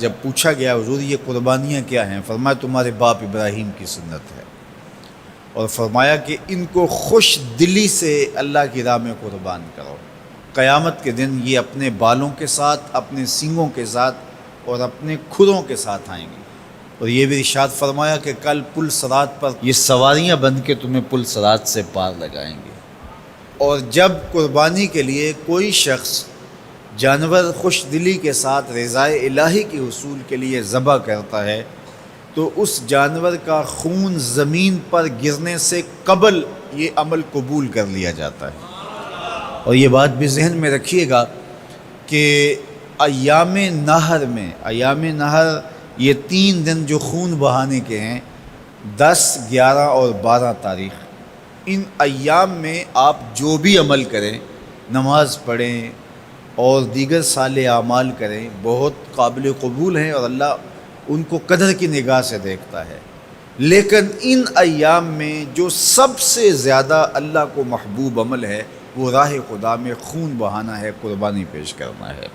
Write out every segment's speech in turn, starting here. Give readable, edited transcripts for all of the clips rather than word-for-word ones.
جب پوچھا گیا حضور یہ قربانیاں کیا ہیں، فرمایا تمہارے باپ ابراہیم کی سنت ہے، اور فرمایا کہ ان کو خوش دلی سے اللہ کی راہ میں قربان کرو۔ قیامت کے دن یہ اپنے بالوں کے ساتھ، اپنے سینگوں کے ساتھ اور اپنے کھروں کے ساتھ آئیں گے، اور یہ بھی ارشاد فرمایا کہ کل پل صراط پر یہ سواریاں بن کے تمہیں پل صراط سے پار لگائیں گے۔ اور جب قربانی کے لیے کوئی شخص جانور خوش دلی کے ساتھ رضائے الہی کے حصول کے لیے ذبح کرتا ہے تو اس جانور کا خون زمین پر گرنے سے قبل یہ عمل قبول کر لیا جاتا ہے۔ اور یہ بات بھی ذہن میں رکھیے گا کہ ایام نہر یہ 3 دن جو خون بہانے کے ہیں، 10، 11 اور 12 تاریخ، ان ایام میں آپ جو بھی عمل کریں، نماز پڑھیں اور دیگر صالح اعمال کریں، بہت قابل قبول ہیں اور اللہ ان کو قدر کی نگاہ سے دیکھتا ہے۔ لیکن ان ایام میں جو سب سے زیادہ اللہ کو محبوب عمل ہے وہ راہ خدا میں خون بہانا ہے، قربانی پیش کرنا ہے۔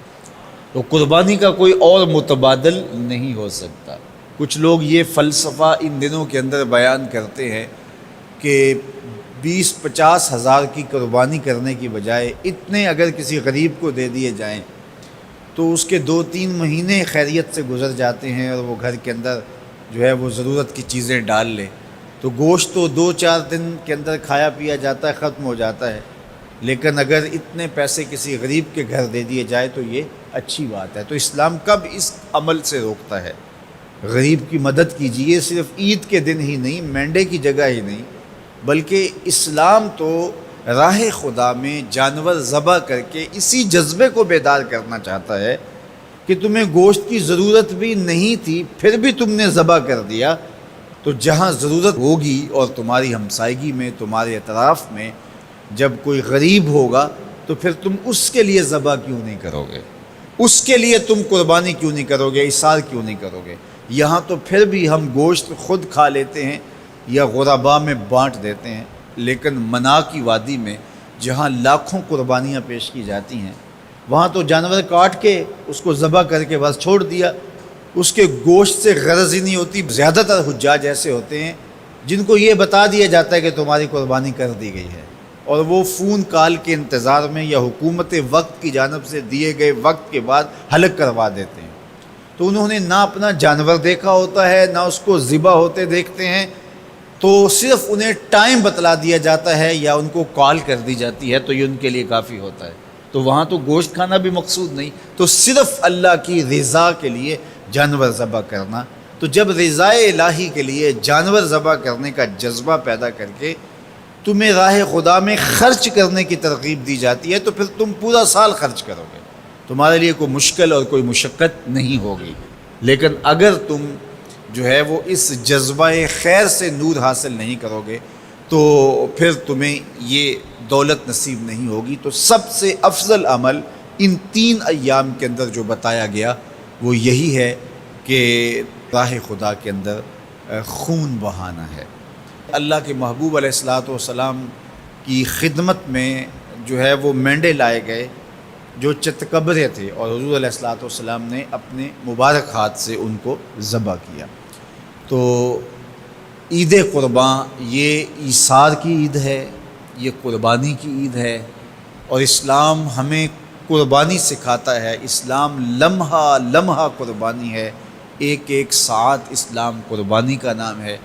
تو قربانی کا کوئی اور متبادل نہیں ہو سکتا۔ کچھ لوگ یہ فلسفہ ان دنوں کے اندر بیان کرتے ہیں کہ 20-50 ہزار کی قربانی کرنے کی بجائے اتنے اگر کسی غریب کو دے دیے جائیں تو اس کے 2-3 مہینے خیریت سے گزر جاتے ہیں، اور وہ گھر کے اندر جو ہے وہ ضرورت کی چیزیں ڈال لے تو گوشت تو 2-4 دن کے اندر کھایا پیا جاتا ہے، ختم ہو جاتا ہے۔ لیکن اگر اتنے پیسے کسی غریب کے گھر دے دیے جائے تو یہ اچھی بات ہے۔ تو اسلام کب اس عمل سے روکتا ہے؟ غریب کی مدد کیجیے، صرف عید کے دن ہی نہیں، مینڈے کی جگہ ہی نہیں، بلکہ اسلام تو راہ خدا میں جانور ذبح کر کے اسی جذبے کو بیدار کرنا چاہتا ہے کہ تمہیں گوشت کی ضرورت بھی نہیں تھی پھر بھی تم نے ذبح کر دیا، تو جہاں ضرورت ہوگی اور تمہاری ہمسائیگی میں، تمہارے اطراف میں جب کوئی غریب ہوگا تو پھر تم اس کے لیے ذبح کیوں نہیں کرو گے؟ اس کے لیے تم قربانی کیوں نہیں کرو گے؟ اِثار کیوں نہیں کرو گے؟ یہاں تو پھر بھی ہم گوشت خود کھا لیتے ہیں یا غرباء میں بانٹ دیتے ہیں، لیکن منا کی وادی میں جہاں لاکھوں قربانیاں پیش کی جاتی ہیں وہاں تو جانور کاٹ کے اس کو ذبح کر کے بس چھوڑ دیا، اس کے گوشت سے غرض ہی نہیں ہوتی۔ زیادہ تر حجاج ایسے ہوتے ہیں جن کو یہ بتا دیا جاتا ہے کہ تمہاری قربانی کر دی گئی ہے، اور وہ فون کال کے انتظار میں یا حکومت وقت کی جانب سے دیے گئے وقت کے بعد حلق کروا دیتے ہیں۔ تو انہوں نے نہ اپنا جانور دیکھا ہوتا ہے، نہ اس کو ذبح ہوتے دیکھتے ہیں، تو صرف انہیں ٹائم بتلا دیا جاتا ہے یا ان کو کال کر دی جاتی ہے تو یہ ان کے لیے کافی ہوتا ہے۔ تو وہاں تو گوشت کھانا بھی مقصود نہیں، تو صرف اللہ کی رضا کے لیے جانور ذبح کرنا۔ تو جب رضائے الہی کے لیے جانور ذبح کرنے کا جذبہ پیدا کر کے تمہیں راہ خدا میں خرچ کرنے کی ترغیب دی جاتی ہے تو پھر تم پورا سال خرچ کرو گے، تمہارے لیے کوئی مشکل اور کوئی مشقت نہیں ہوگی۔ لیکن اگر تم جو ہے وہ اس جذبہ خیر سے نور حاصل نہیں کرو گے تو پھر تمہیں یہ دولت نصیب نہیں ہوگی۔ تو سب سے افضل عمل ان 3 ایام کے اندر جو بتایا گیا وہ یہی ہے کہ راہ خدا کے اندر خون بہانا ہے۔ اللہ کے محبوب علیہ الصلوۃ والسلام کی خدمت میں جو ہے وہ مینڈے لائے گئے جو چتکبرے تھے، اور حضور علیہ الصلوۃ والسلام نے اپنے مبارک ہاتھ سے ان کو ذبح کیا۔ تو عید قرباں یہ ایثار کی عید ہے، یہ قربانی کی عید ہے، اور اسلام ہمیں قربانی سکھاتا ہے۔ اسلام لمحہ لمحہ قربانی ہے، ایک ایک ساعت اسلام قربانی کا نام ہے،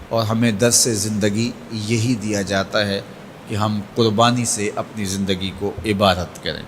اور ہمیں درس زندگی یہی دیا جاتا ہے کہ ہم قربانی سے اپنی زندگی کو عبادت کریں۔